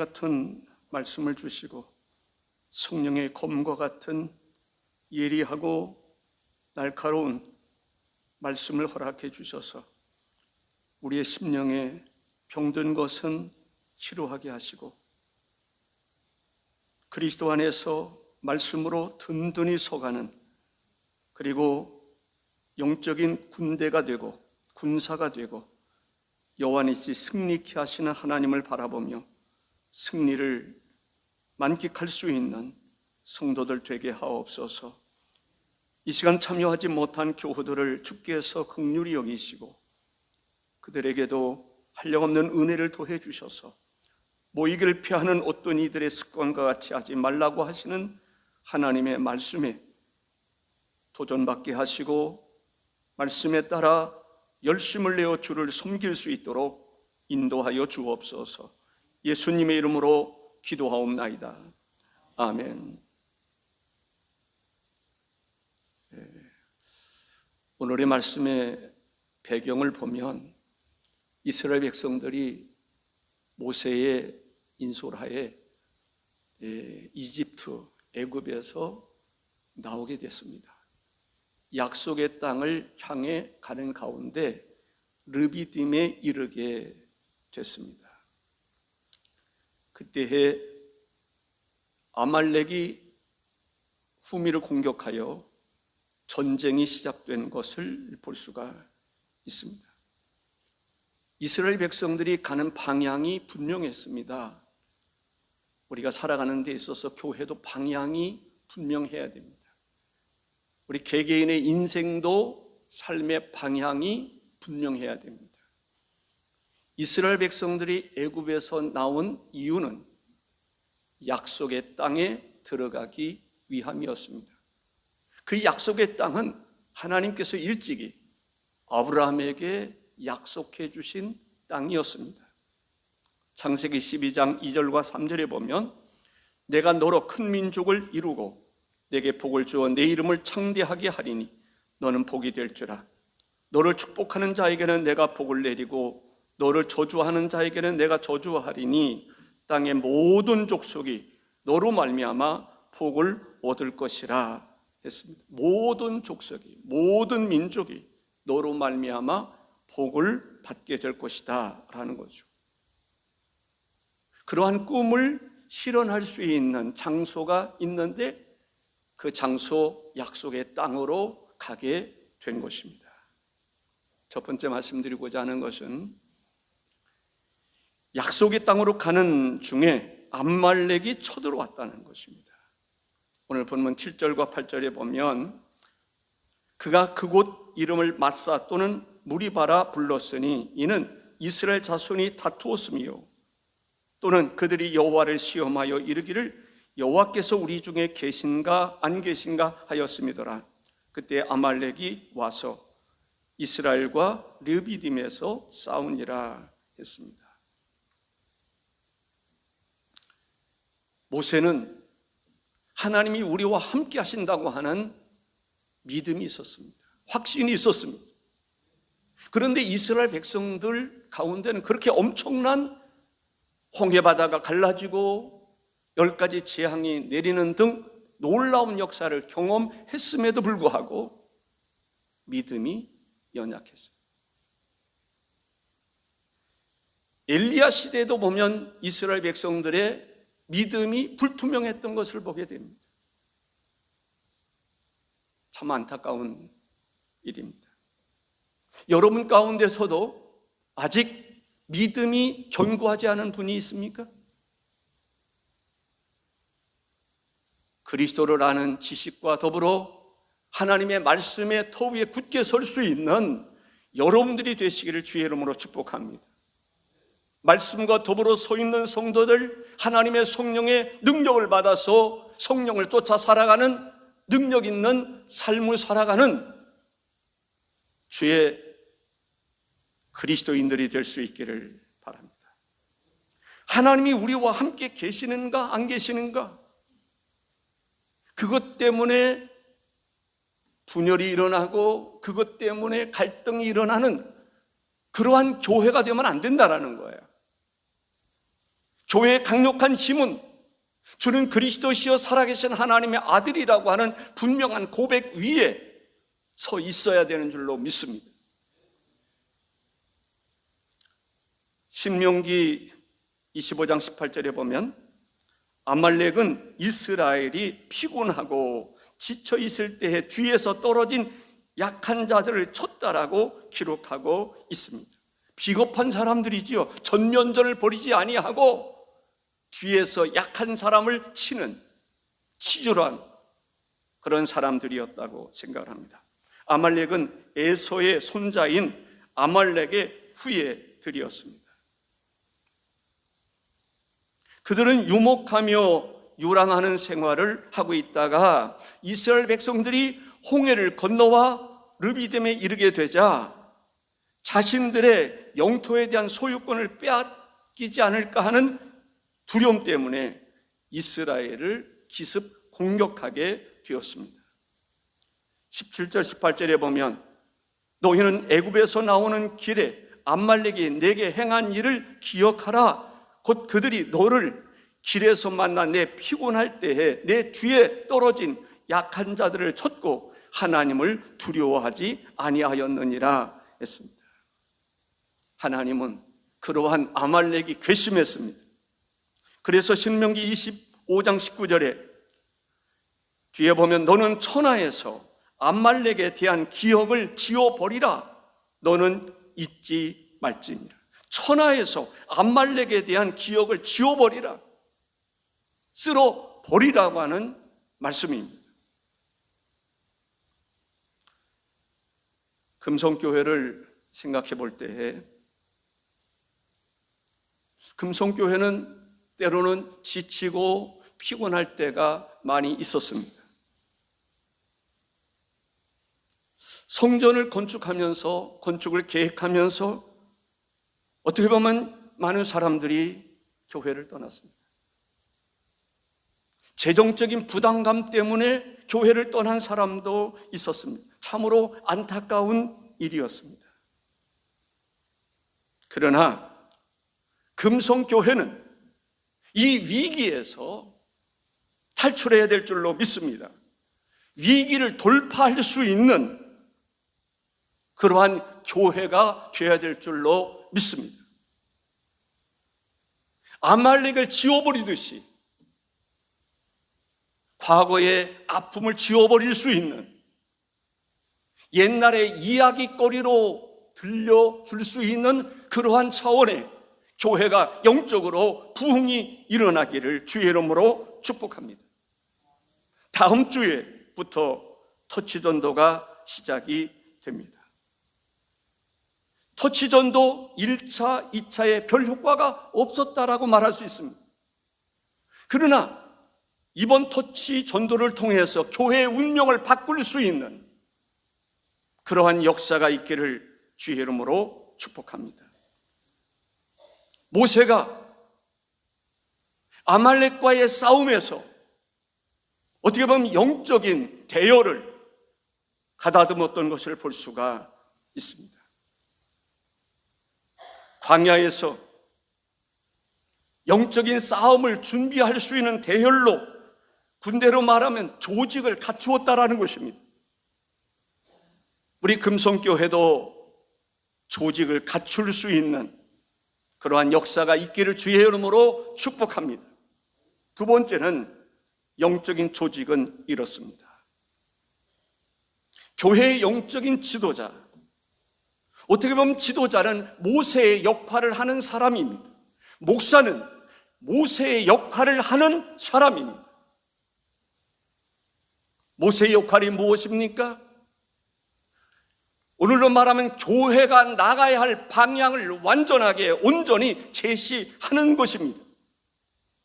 같은 말씀을 주시고 성령의 검과 같은 예리하고 날카로운 말씀을 허락해 주셔서 우리의 심령에 병든 것은 치료하게 하시고 그리스도 안에서 말씀으로 든든히 서가는, 그리고 영적인 군대가 되고 군사가 되고 여호와 니시 승리케 하시는 하나님을 바라보며 승리를 만끽할 수 있는 성도들 되게 하옵소서. 이 시간 참여하지 못한 교우들을 주께서 긍휼히 여기시고 그들에게도 한량없는 은혜를 더해 주셔서 모이기를 피하는 어떤 이들의 습관과 같이 하지 말라고 하시는 하나님의 말씀에 도전받게 하시고 말씀에 따라 열심을 내어 주를 섬길 수 있도록 인도하여 주옵소서. 예수님의 이름으로 기도하옵나이다. 아멘. 오늘의 말씀의 배경을 보면 이스라엘 백성들이 모세의 인솔하에 이집트, 애굽에서 나오게 됐습니다. 약속의 땅을 향해 가는 가운데 르비딤에 이르게 됐습니다. 그때에 아말렉이 후미를 공격하여 전쟁이 시작된 것을 볼 수가 있습니다. 이스라엘 백성들이 가는 방향이 분명했습니다. 우리가 살아가는 데 있어서 교회도 방향이 분명해야 됩니다. 우리 개개인의 인생도 삶의 방향이 분명해야 됩니다. 이스라엘 백성들이 애굽에서 나온 이유는 약속의 땅에 들어가기 위함이었습니다. 그 약속의 땅은 하나님께서 일찍이 아브라함에게 약속해 주신 땅이었습니다. 창세기 12장 2절과 3절에 보면 내가 너로 큰 민족을 이루고 내게 복을 주어 내 이름을 창대하게 하리니 너는 복이 될 줄아. 너를 축복하는 자에게는 내가 복을 내리고 너를 저주하는 자에게는 내가 저주하리니 땅의 모든 족속이 너로 말미암아 복을 얻을 것이라 했습니다. 모든 족속이, 모든 민족이 너로 말미암아 복을 받게 될 것이다 라는 거죠. 그러한 꿈을 실현할 수 있는 장소가 있는데 그 장소 약속의 땅으로 가게 된 것입니다. 첫 번째 말씀드리고자 하는 것은 약속의 땅으로 가는 중에 암말렉이 쳐들어왔다는 것입니다. 오늘 본문 7절과 8절에 보면 그가 그곳 이름을 마사 또는 무리바라 불렀으니 이는 이스라엘 자손이 다투었으며 또는 그들이 여호와를 시험하여 이르기를 여호와께서 우리 중에 계신가 안 계신가 하였음이더라. 그때 아말렉이 와서 이스라엘과 르비딤에서 싸우니라 했습니다. 모세는 하나님이 우리와 함께 하신다고 하는 믿음이 있었습니다. 확신이 있었습니다. 그런데 이스라엘 백성들 가운데는 그렇게 엄청난 홍해바다가 갈라지고 10가지 재앙이 내리는 등 놀라운 역사를 경험했음에도 불구하고 믿음이 연약했습니다. 엘리야 시대에도 보면 이스라엘 백성들의 믿음이 불투명했던 것을 보게 됩니다. 참 안타까운 일입니다. 여러분 가운데서도 아직 믿음이 견고하지 않은 분이 있습니까? 그리스도를 아는 지식과 더불어 하나님의 말씀의 터 위에 굳게 설 수 있는 여러분들이 되시기를 주의 이름으로 축복합니다. 말씀과 더불어 서 있는 성도들, 하나님의 성령의 능력을 받아서 성령을 쫓아 살아가는 능력 있는 삶을 살아가는 주의 그리스도인들이 될 수 있기를 바랍니다. 하나님이 우리와 함께 계시는가 안 계시는가, 그것 때문에 분열이 일어나고 그것 때문에 갈등이 일어나는 그러한 교회가 되면 안 된다라는 거예요. 교회의 강력한 힘은 주는 그리스도시여 살아계신 하나님의 아들이라고 하는 분명한 고백 위에 서 있어야 되는 줄로 믿습니다. 신명기 25장 18절에 보면 아말렉은 이스라엘이 피곤하고 지쳐 있을 때에 뒤에서 떨어진 약한 자들을 쳤다라고 기록하고 있습니다. 비겁한 사람들이지요. 전면전을 벌이지 아니하고 뒤에서 약한 사람을 치는 치졸한 그런 사람들이었다고 생각을 합니다. 아말렉은 에서의 손자인 아말렉의 후예들이었습니다. 그들은 유목하며 유랑하는 생활을 하고 있다가 이스라엘 백성들이 홍해를 건너와 르비딤에 이르게 되자 자신들의 영토에 대한 소유권을 빼앗기지 않을까 하는 두려움 때문에 이스라엘을 기습 공격하게 되었습니다. 17절 18절에 보면 너희는 애굽에서 나오는 길에 아말렉이 내게 행한 일을 기억하라. 곧 그들이 너를 길에서 만나 내 피곤할 때에 내 뒤에 떨어진 약한 자들을 쳤고 하나님을 두려워하지 아니하였느니라 했습니다. 하나님은 그러한 아말렉이 괘씸했습니다. 그래서 신명기 25장 19절에 뒤에 보면 너는 천하에서 아말렉에 대한 기억을 지워버리라. 너는 잊지 말지니라. 천하에서 아말렉에 대한 기억을 지워버리라. 쓸어버리라고 하는 말씀입니다. 금성교회를 생각해 볼 때에 금성교회는 때로는 지치고 피곤할 때가 많이 있었습니다. 성전을 건축을 계획하면서 어떻게 보면 많은 사람들이 교회를 떠났습니다. 재정적인 부담감 때문에 교회를 떠난 사람도 있었습니다. 참으로 안타까운 일이었습니다. 그러나 금성교회는 이 위기에서 탈출해야 될 줄로 믿습니다. 위기를 돌파할 수 있는 그러한 교회가 되어야 될 줄로 믿습니다. 아말렉을 지워버리듯이 과거의 아픔을 지워버릴 수 있는 옛날의 이야기거리로 들려줄 수 있는 그러한 차원의 교회가 영적으로 부흥이 일어나기를 주의 이름으로 축복합니다. 다음 주에부터 터치전도가 시작이 됩니다. 터치전도 1차, 2차에 별 효과가 없었다라고 말할 수 있습니다. 그러나 이번 터치전도를 통해서 교회의 운명을 바꿀 수 있는 그러한 역사가 있기를 주의 이름으로 축복합니다. 모세가 아말렉과의 싸움에서 어떻게 보면 영적인 대열을 가다듬었던 것을 볼 수가 있습니다. 광야에서 영적인 싸움을 준비할 수 있는 대열로 군대로 말하면 조직을 갖추었다라는 것입니다. 우리 금성교회도 조직을 갖출 수 있는 그러한 역사가 있기를 주의 이름으로 축복합니다. 두 번째는 영적인 조직은 이렇습니다. 교회의 영적인 지도자, 어떻게 보면 지도자는 모세의 역할을 하는 사람입니다. 목사는 모세의 역할을 하는 사람입니다. 모세의 역할이 무엇입니까? 오늘로 말하면 교회가 나가야 할 방향을 완전하게 온전히 제시하는 것입니다.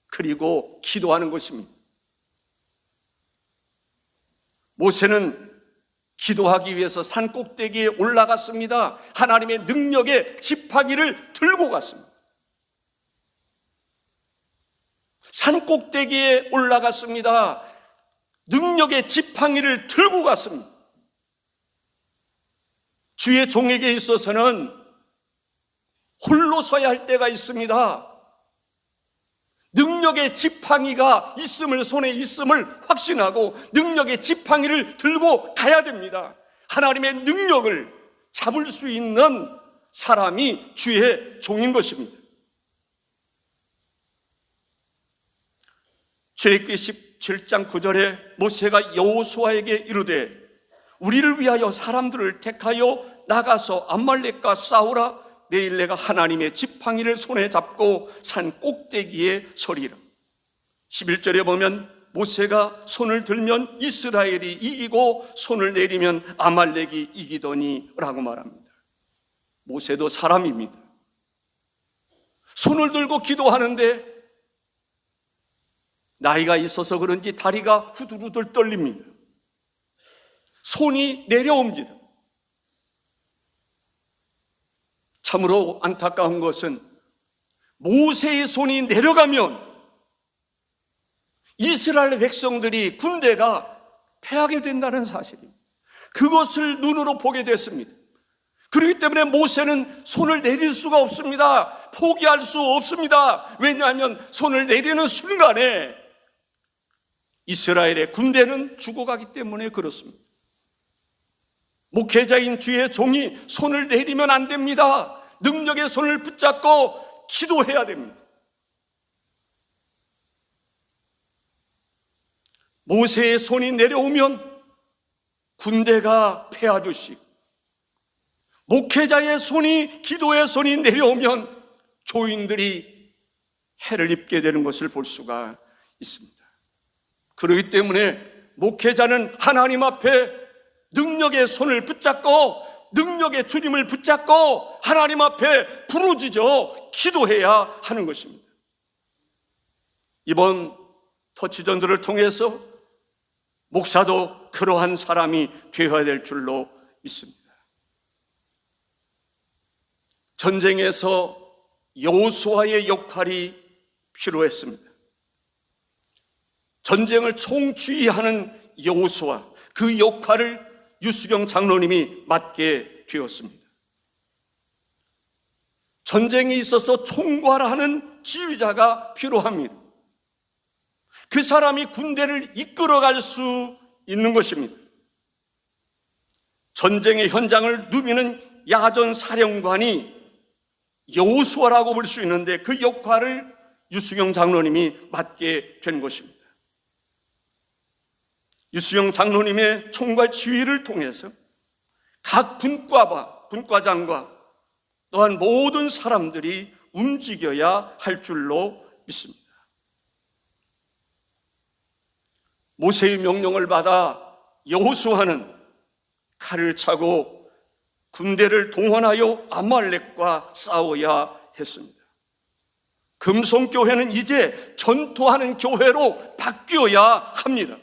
그리고 기도하는 것입니다. 모세는 기도하기 위해서 산 꼭대기에 올라갔습니다. 하나님의 능력의 지팡이를 들고 갔습니다. 산 꼭대기에 올라갔습니다. 능력의 지팡이를 들고 갔습니다. 주의 종에게 있어서는 홀로 서야 할 때가 있습니다. 능력의 지팡이가 손에 있음을 확신하고 능력의 지팡이를 들고 가야 됩니다. 하나님의 능력을 잡을 수 있는 사람이 주의 종인 것입니다. 출애굽기 17장 9절에 모세가 여호수아에게 이르되 우리를 위하여 사람들을 택하여 나가서 암말렉과 싸우라. 내일 내가 하나님의 지팡이를 손에 잡고 산 꼭대기에 서리라. 11절에 보면 모세가 손을 들면 이스라엘이 이기고 손을 내리면 아말렉이 이기더니 라고 말합니다. 모세도 사람입니다. 손을 들고 기도하는데 나이가 있어서 그런지 다리가 후들후들 떨립니다. 손이 내려옵니다. 참으로 안타까운 것은 모세의 손이 내려가면 이스라엘 백성들이 군대가 패하게 된다는 사실입니다. 그것을 눈으로 보게 됐습니다. 그렇기 때문에 모세는 손을 내릴 수가 없습니다. 포기할 수 없습니다. 왜냐하면 손을 내리는 순간에 이스라엘의 군대는 죽어가기 때문에 그렇습니다. 목회자인 주의 종이 손을 내리면 안 됩니다. 능력의 손을 붙잡고 기도해야 됩니다. 모세의 손이 내려오면 군대가 패하듯이 목회자의 손이, 기도의 손이 내려오면 교인들이 해를 입게 되는 것을 볼 수가 있습니다. 그렇기 때문에 목회자는 하나님 앞에 능력의 손을 붙잡고 능력의 주님을 붙잡고 하나님 앞에 부르짖어 기도해야 하는 것입니다. 이번 터치전들을 통해서 목사도 그러한 사람이 되어야 될 줄로 믿습니다. 전쟁에서 여호수아의 역할이 필요했습니다. 전쟁을 총주의하는 여호수아, 그 역할을 유수경 장로님이 맡게 되었습니다. 전쟁에 있어서 총괄하는 지휘자가 필요합니다. 그 사람이 군대를 이끌어갈 수 있는 것입니다. 전쟁의 현장을 누비는 야전 사령관이 여호수아라고 볼 수 있는데 그 역할을 유수경 장로님이 맡게 된 것입니다. 유수경 장로님의 총괄 지휘를 통해서 각 분과장과 또한 모든 사람들이 움직여야 할 줄로 믿습니다. 모세의 명령을 받아 여호수아는 칼을 차고 군대를 동원하여 아말렉과 싸워야 했습니다. 금송교회는 이제 전투하는 교회로 바뀌어야 합니다.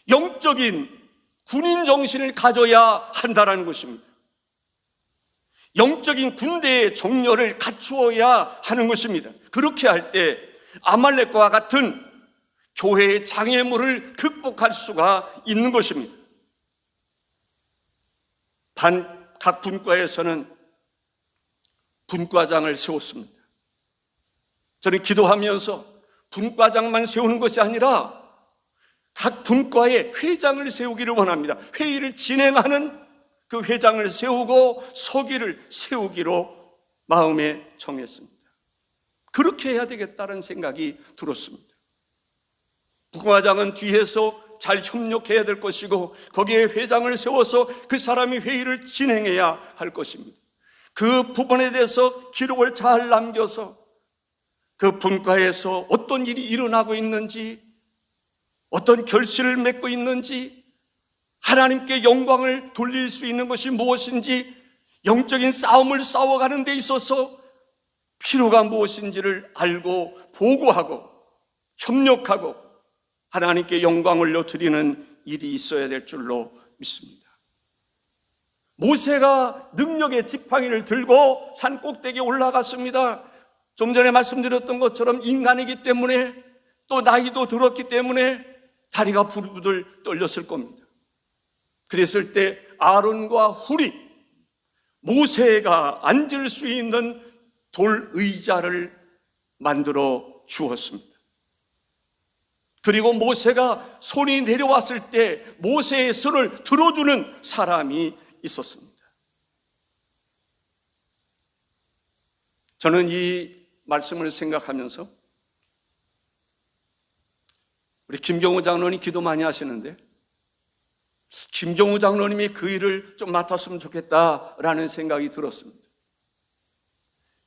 영적인 군인 정신을 가져야 한다는 것입니다. 영적인 군대의 정렬을 갖추어야 하는 것입니다. 그렇게 할 때 아말렉과 같은 교회의 장애물을 극복할 수가 있는 것입니다. 각 분과에서는 분과장을 세웠습니다. 저는 기도하면서 분과장만 세우는 것이 아니라 각 분과의 회장을 세우기를 원합니다. 회의를 진행하는 그 회장을 세우고 서기를 세우기로 마음에 정했습니다. 그렇게 해야 되겠다는 생각이 들었습니다. 분과장은 뒤에서 잘 협력해야 될 것이고 거기에 회장을 세워서 그 사람이 회의를 진행해야 할 것입니다. 그 부분에 대해서 기록을 잘 남겨서 그 분과에서 어떤 일이 일어나고 있는지, 어떤 결실을 맺고 있는지, 하나님께 영광을 돌릴 수 있는 것이 무엇인지, 영적인 싸움을 싸워가는 데 있어서 필요가 무엇인지를 알고 보고하고 협력하고 하나님께 영광을 올려드리는 일이 있어야 될 줄로 믿습니다. 모세가 능력의 지팡이를 들고 산 꼭대기에 올라갔습니다. 좀 전에 말씀드렸던 것처럼 인간이기 때문에 또 나이도 들었기 때문에 다리가 부들부들 떨렸을 겁니다. 그랬을 때 아론과 훌이 모세가 앉을 수 있는 돌 의자를 만들어 주었습니다. 그리고 모세가 손이 내려왔을 때 모세의 손을 들어주는 사람이 있었습니다. 저는 이 말씀을 생각하면서 우리 김경우 장로님 기도 많이 하시는데 김경우 장로님이 그 일을 좀 맡았으면 좋겠다라는 생각이 들었습니다.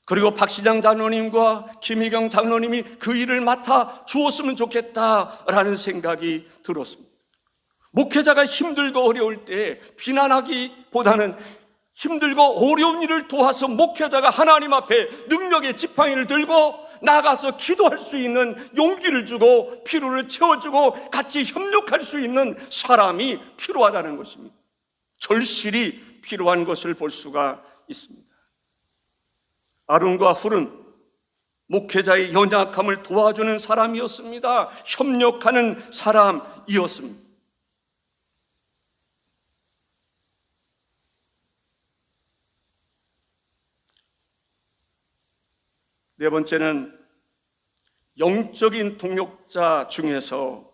그리고 박시장 장로님과 김희경 장로님이 그 일을 맡아 주었으면 좋겠다라는 생각이 들었습니다. 목회자가 힘들고 어려울 때 비난하기보다는 힘들고 어려운 일을 도와서 목회자가 하나님 앞에 능력의 지팡이를 들고 나가서 기도할 수 있는 용기를 주고 피로를 채워주고 같이 협력할 수 있는 사람이 필요하다는 것입니다. 절실히 필요한 것을 볼 수가 있습니다. 아론과 훌은 목회자의 연약함을 도와주는 사람이었습니다. 협력하는 사람이었습니다. 네 번째는 영적인 동역자 중에서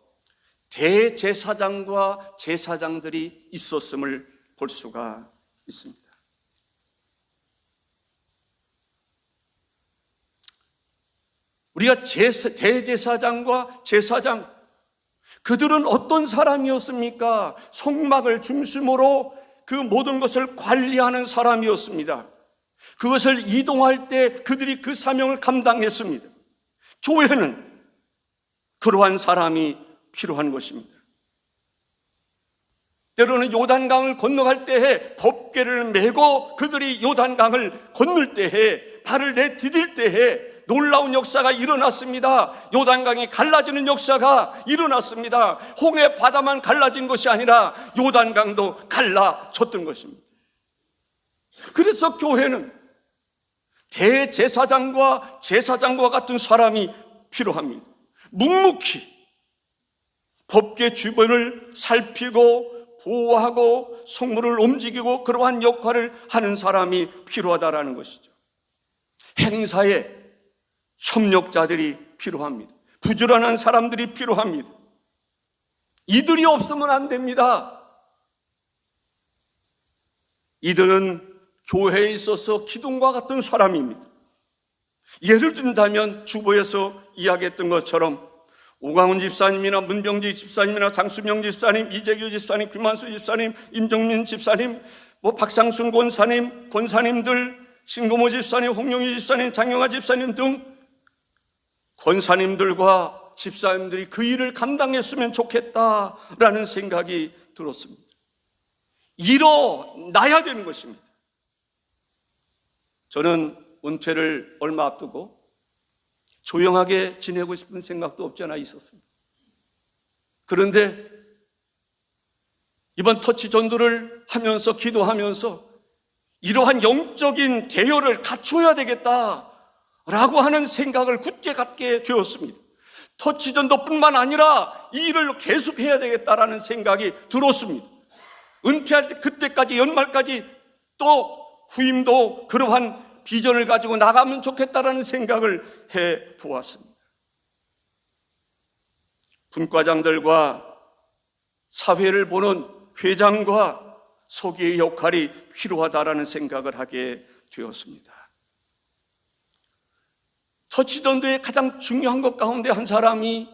대제사장과 제사장들이 있었음을 볼 수가 있습니다. 우리가 대제사장과 제사장, 그들은 어떤 사람이었습니까? 성막을 중심으로 그 모든 것을 관리하는 사람이었습니다. 그것을 이동할 때 그들이 그 사명을 감당했습니다. 교회는 그러한 사람이 필요한 것입니다. 때로는 요단강을 건너갈 때에 법궤를 메고 그들이 요단강을 건널 때에 발을 내디딜 때에 놀라운 역사가 일어났습니다. 요단강이 갈라지는 역사가 일어났습니다. 홍해 바다만 갈라진 것이 아니라 요단강도 갈라졌던 것입니다. 그래서 교회는 대제사장과 제사장과 같은 사람이 필요합니다. 묵묵히 법궤 주변을 살피고 보호하고 성물을 움직이고 그러한 역할을 하는 사람이 필요하다라는 것이죠. 행사에 협력자들이 필요합니다. 부지런한 사람들이 필요합니다. 이들이 없으면 안 됩니다. 이들은 교회에 있어서 기둥과 같은 사람입니다. 예를 든다면 주보에서 이야기했던 것처럼 오강훈 집사님이나 문병지 집사님이나 장수명 집사님, 이재규 집사님, 김만수 집사님, 임정민 집사님, 박상순 권사님들, 신고모 집사님, 홍용희 집사님, 장영아 집사님 등 권사님들과 집사님들이 그 일을 감당했으면 좋겠다라는 생각이 들었습니다. 일어나야 되는 것입니다. 저는 은퇴를 얼마 앞두고 조용하게 지내고 싶은 생각도 없지 않아 있었습니다. 그런데 이번 터치 전도를 하면서 기도하면서 이러한 영적인 대여를 갖춰야 되겠다라고 하는 생각을 굳게 갖게 되었습니다. 터치 전도뿐만 아니라 이 일을 계속해야 되겠다라는 생각이 들었습니다. 은퇴할 때 그때까지 연말까지 또 후임도 그러한 비전을 가지고 나가면 좋겠다라는 생각을 해 보았습니다. 분과장들과 사회를 보는 회장과 서기의 역할이 필요하다라는 생각을 하게 되었습니다. 터치전도의 가장 중요한 것 가운데 한 사람이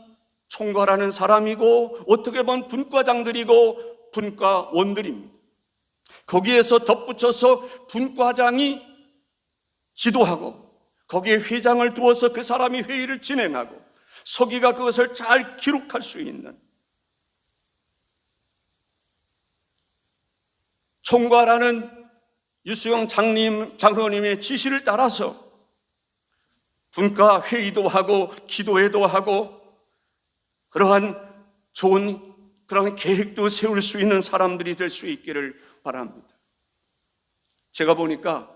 총괄하는 사람이고 어떻게 보면 분과장들이고 분과원들입니다. 거기에서 덧붙여서 분과장이 지도하고 거기에 회장을 두어서 그 사람이 회의를 진행하고 서기가 그것을 잘 기록할 수 있는, 총괄하는 유수영 장로님의 지시를 따라서 분과 회의도 하고 기도회도 하고 그러한 좋은 그런 계획도 세울 수 있는 사람들이 될 수 있기를 바랍니다. 제가 보니까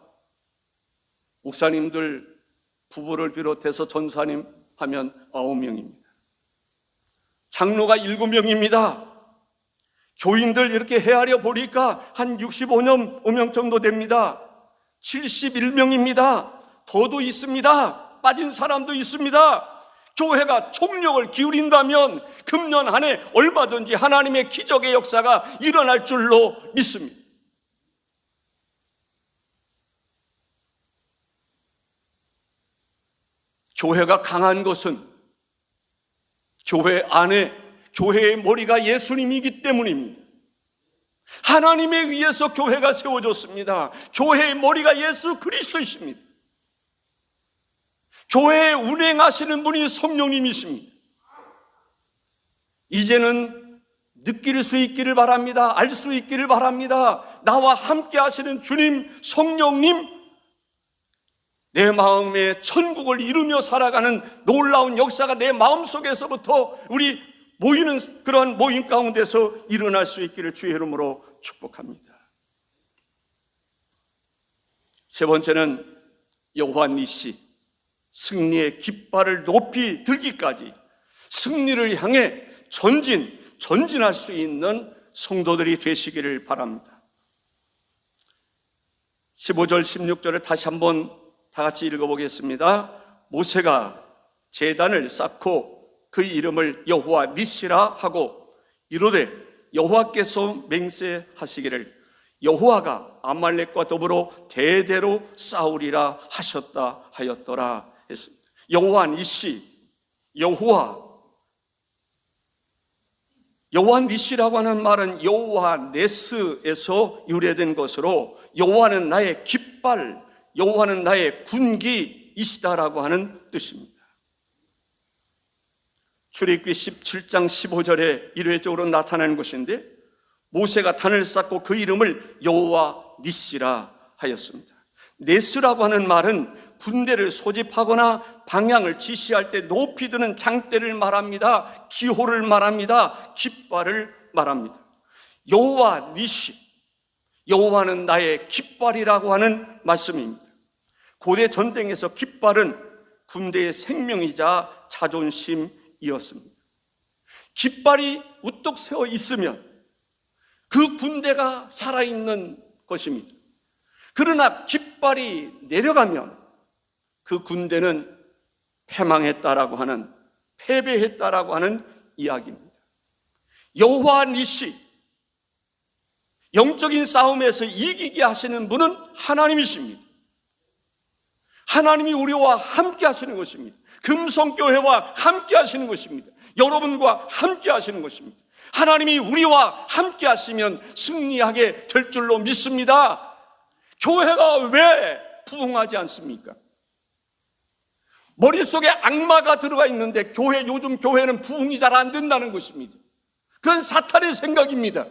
목사님들 부부를 비롯해서 전사님 하면 9명입니다. 장로가 7명입니다. 교인들 이렇게 헤아려 보니까 한 65명 정도 됩니다. 71명입니다. 더도 있습니다. 빠진 사람도 있습니다. 교회가 총력을 기울인다면 금년 한 해 얼마든지 하나님의 기적의 역사가 일어날 줄로 믿습니다. 교회가 강한 것은 교회 안에 교회의 머리가 예수님이기 때문입니다. 하나님에 의해서 교회가 세워졌습니다. 교회의 머리가 예수 그리스도이십니다. 교회에 운행하시는 분이 성령님이십니다. 이제는 느낄 수 있기를 바랍니다. 알 수 있기를 바랍니다. 나와 함께 하시는 주님, 성령님, 내 마음에 천국을 이루며 살아가는 놀라운 역사가 내 마음속에서부터 우리 모이는 그러한 모임 가운데서 일어날 수 있기를 주의 이름으로 축복합니다. 세 번째는 여호와 니시, 승리의 깃발을 높이 들기까지 승리를 향해 전진할 수 있는 성도들이 되시기를 바랍니다. 15절 16절을 다시 한번 다 같이 읽어보겠습니다. 모세가 제단을 쌓고 그 이름을 여호와 니시라 하고 이르되 여호와께서 맹세하시기를 여호와가 아말렉과 더불어 대대로 싸우리라 하셨다 하였더라 했습니다. 여호와 니시, 여호와 니시라고 하는 말은 여호와 네스에서 유래된 것으로 여호와는 나의 깃발, 여호와는 나의 군기이시다라고 하는 뜻입니다. 출애굽기 17장 15절에 일회적으로 나타나는 것인데 모세가 단을 쌓고 그 이름을 여호와 니시라 하였습니다. 네스라고 하는 말은 군대를 소집하거나 방향을 지시할 때 높이 드는 장대를 말합니다. 기호를 말합니다. 깃발을 말합니다. 여호와 니시, 여호와는 나의 깃발이라고 하는 말씀입니다. 고대 전쟁에서 깃발은 군대의 생명이자 자존심이었습니다. 깃발이 우뚝 세워 있으면 그 군대가 살아있는 것입니다. 그러나 깃발이 내려가면 그 군대는 패망했다라고 하는, 패배했다라고 하는 이야기입니다. 여호와 니시, 영적인 싸움에서 이기게 하시는 분은 하나님이십니다. 하나님이 우리와 함께 하시는 것입니다. 금성교회와 함께 하시는 것입니다. 여러분과 함께 하시는 것입니다. 하나님이 우리와 함께 하시면 승리하게 될 줄로 믿습니다. 교회가 왜 부흥하지 않습니까? 머릿속에 악마가 들어가 있는데 요즘 교회는 부흥이 잘 안 된다는 것입니다. 그건 사탄의 생각입니다.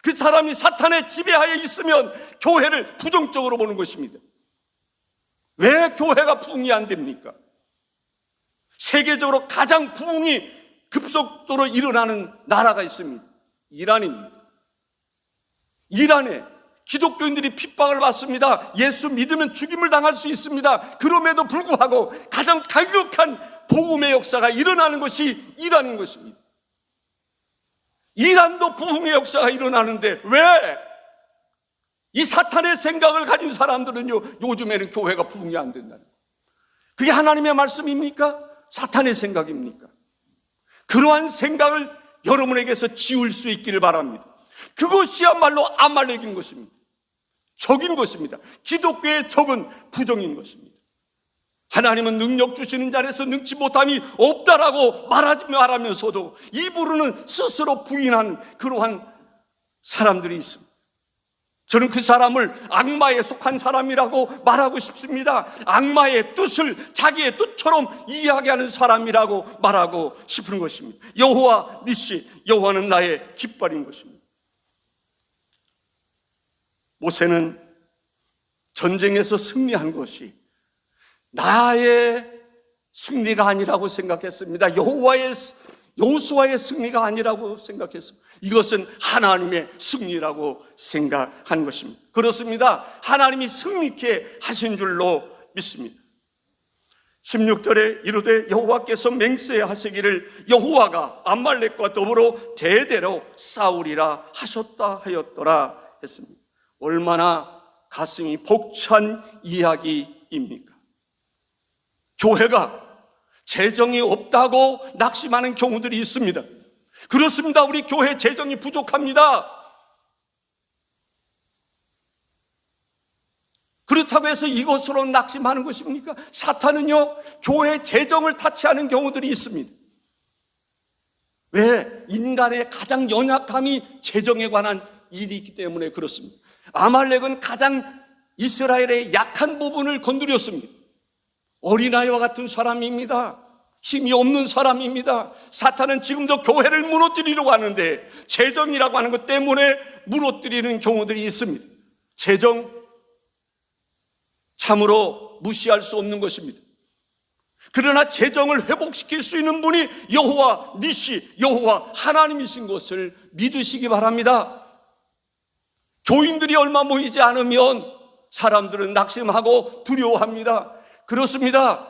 그 사람이 사탄의 지배하에 있으면 교회를 부정적으로 보는 것입니다. 왜 교회가 부흥이 안 됩니까? 세계적으로 가장 부흥이 급속도로 일어나는 나라가 있습니다. 이란입니다. 이란에 기독교인들이 핍박을 받습니다. 예수 믿으면 죽임을 당할 수 있습니다. 그럼에도 불구하고 가장 강력한 복음의 역사가 일어나는 것이 이란인 것입니다. 이란도 부흥의 역사가 일어나는데 왜 이 사탄의 생각을 가진 사람들은요, 요즘에는 교회가 부흥이 안 된다는 거예요. 그게 하나님의 말씀입니까? 사탄의 생각입니까? 그러한 생각을 여러분에게서 지울 수 있기를 바랍니다. 그것이야말로 아말렉인 것입니다. 적인 것입니다. 기독교의 적은 부정인 것입니다. 하나님은 능력 주시는 자리에서 능치 못함이 없다라고 말하면서도 입으로는 스스로 부인하는 그러한 사람들이 있습니다. 저는 그 사람을 악마에 속한 사람이라고 말하고 싶습니다. 악마의 뜻을 자기의 뜻처럼 이야기하는 사람이라고 말하고 싶은 것입니다. 여호와 니시, 여호와는 나의 깃발인 것입니다. 모세는 전쟁에서 승리한 것이 나의 승리가 아니라고 생각했습니다. 여호수아의 승리가 아니라고 생각했습니다. 이것은 하나님의 승리라고 생각한 것입니다. 그렇습니다. 하나님이 승리케 하신 줄로 믿습니다. 16절에 이르되 여호와께서 맹세하시기를 여호와가 아말렉과 더불어 대대로 싸우리라 하셨다 하였더라 했습니다. 얼마나 가슴이 벅찬 이야기입니까? 교회가 재정이 없다고 낙심하는 경우들이 있습니다. 그렇습니다. 우리 교회 재정이 부족합니다. 그렇다고 해서 이것으로 낙심하는 것입니까? 사탄은요, 교회 재정을 타치하는 경우들이 있습니다. 왜? 인간의 가장 연약함이 재정에 관한 일이 있기 때문에 그렇습니다. 아말렉은 가장 이스라엘의 약한 부분을 건드렸습니다. 어린아이와 같은 사람입니다. 힘이 없는 사람입니다. 사탄은 지금도 교회를 무너뜨리려고 하는데 재정이라고 하는 것 때문에 무너뜨리는 경우들이 있습니다. 재정, 참으로 무시할 수 없는 것입니다. 그러나 재정을 회복시킬 수 있는 분이 여호와 니시, 여호와 하나님이신 것을 믿으시기 바랍니다. 교인들이 얼마 모이지 않으면 사람들은 낙심하고 두려워합니다. 그렇습니다.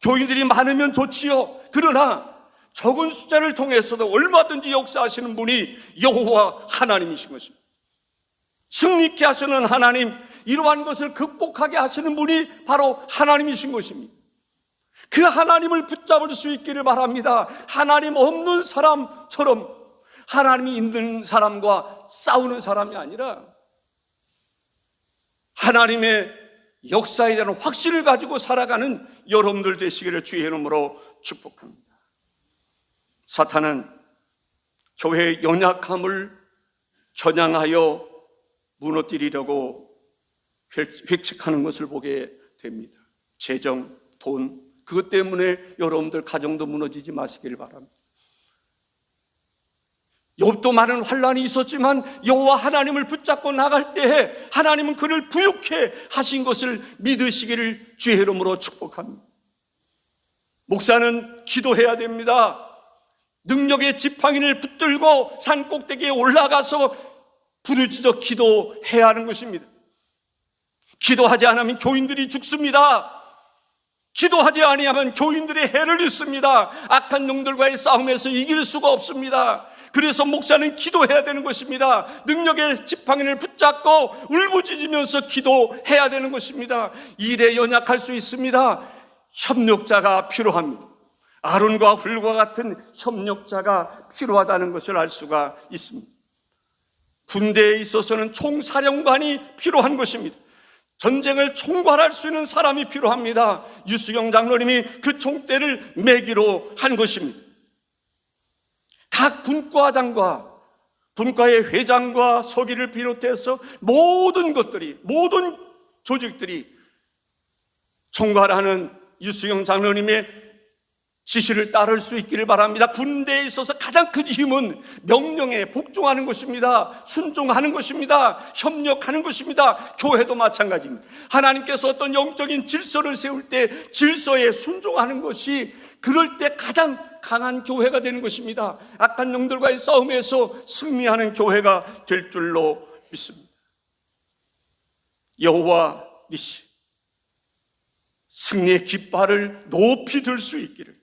교인들이 많으면 좋지요. 그러나 적은 숫자를 통해서도 얼마든지 역사하시는 분이 여호와 하나님이신 것입니다. 승리케 하시는 하나님, 이러한 것을 극복하게 하시는 분이 바로 하나님이신 것입니다. 그 하나님을 붙잡을 수 있기를 바랍니다. 하나님 없는 사람처럼 하나님이 있는 사람과 싸우는 사람이 아니라 하나님의 역사에 대한 확신을 가지고 살아가는 여러분들 되시기를 주의 이름으로 축복합니다. 사탄은 교회의 연약함을 겨냥하여 무너뜨리려고 획책하는 것을 보게 됩니다. 재정, 돈, 그것 때문에 여러분들 가정도 무너지지 마시기를 바랍니다. 욥도 많은 환난이 있었지만 여호와 하나님을 붙잡고 나갈 때에 하나님은 그를 부유케 하신 것을 믿으시기를 주의 이름으로 축복합니다. 목사는 기도해야 됩니다. 능력의 지팡이를 붙들고 산 꼭대기에 올라가서 부르짖어 기도해야 하는 것입니다. 기도하지 않으면 교인들이 죽습니다. 기도하지 아니하면 교인들의 해를 입습니다. 악한 영들과의 싸움에서 이길 수가 없습니다. 그래서 목사는 기도해야 되는 것입니다. 능력의 지팡이를 붙잡고 울부짖으면서 기도해야 되는 것입니다. 일에 연약할 수 있습니다. 협력자가 필요합니다. 아론과 훌과 같은 협력자가 필요하다는 것을 알 수가 있습니다. 군대에 있어서는 총사령관이 필요한 것입니다. 전쟁을 총괄할 수 있는 사람이 필요합니다. 유수경 장로님이 그 총대를 매기로 한 것입니다. 각 분과장과 분과의 회장과 서기를 비롯해서 모든 것들이, 모든 조직들이 총괄하는 유수경 장로님의 지시를 따를 수 있기를 바랍니다. 군대에 있어서 가장 큰 힘은 명령에 복종하는 것입니다. 순종하는 것입니다. 협력하는 것입니다. 교회도 마찬가지입니다. 하나님께서 어떤 영적인 질서를 세울 때 질서에 순종하는 것이 그럴 때 가장 강한 교회가 되는 것입니다. 악한 영들과의 싸움에서 승리하는 교회가 될 줄로 믿습니다. 여호와 니시, 승리의 깃발을 높이 들 수 있기를,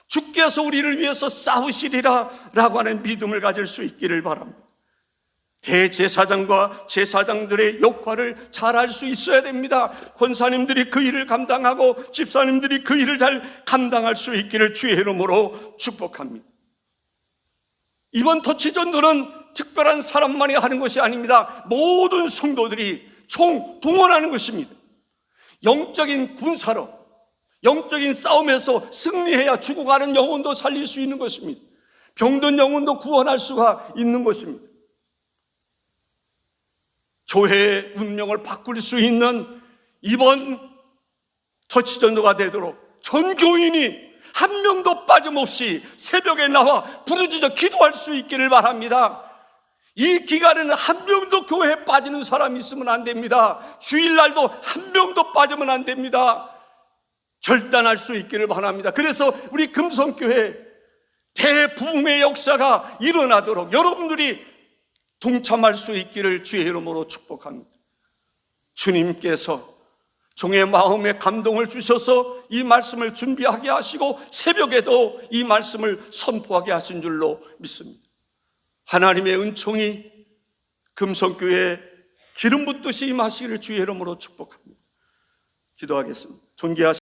주께서 우리를 위해서 싸우시리라 라고 하는 믿음을 가질 수 있기를 바랍니다. 대제사장과 제사장들의 역할을 잘 알 수 있어야 됩니다. 권사님들이 그 일을 감당하고 집사님들이 그 일을 잘 감당할 수 있기를 주의 이름으로 축복합니다. 이번 토치전도는 특별한 사람만이 하는 것이 아닙니다. 모든 성도들이 총동원하는 것입니다. 영적인 군사로, 영적인 싸움에서 승리해야 죽어가는 영혼도 살릴 수 있는 것입니다. 병든 영혼도 구원할 수가 있는 것입니다. 교회의 운명을 바꿀 수 있는 이번 터치전도가 되도록 전 교인이 한 명도 빠짐없이 새벽에 나와 부르짖어 기도할 수 있기를 바랍니다. 이 기간에는 한 명도 교회에 빠지는 사람이 있으면 안 됩니다. 주일날도 한 명도 빠지면 안 됩니다. 결단할 수 있기를 바랍니다. 그래서 우리 금성교회 대부흥의 역사가 일어나도록 여러분들이 동참할 수 있기를 주의 이름으로 축복합니다. 주님께서 종의 마음에 감동을 주셔서 이 말씀을 준비하게 하시고 새벽에도 이 말씀을 선포하게 하신 줄로 믿습니다. 하나님의 은총이 금성교회에 기름 붓듯이 임하시기를 주의 이름으로 축복합니다. 기도하겠습니다. 존귀하신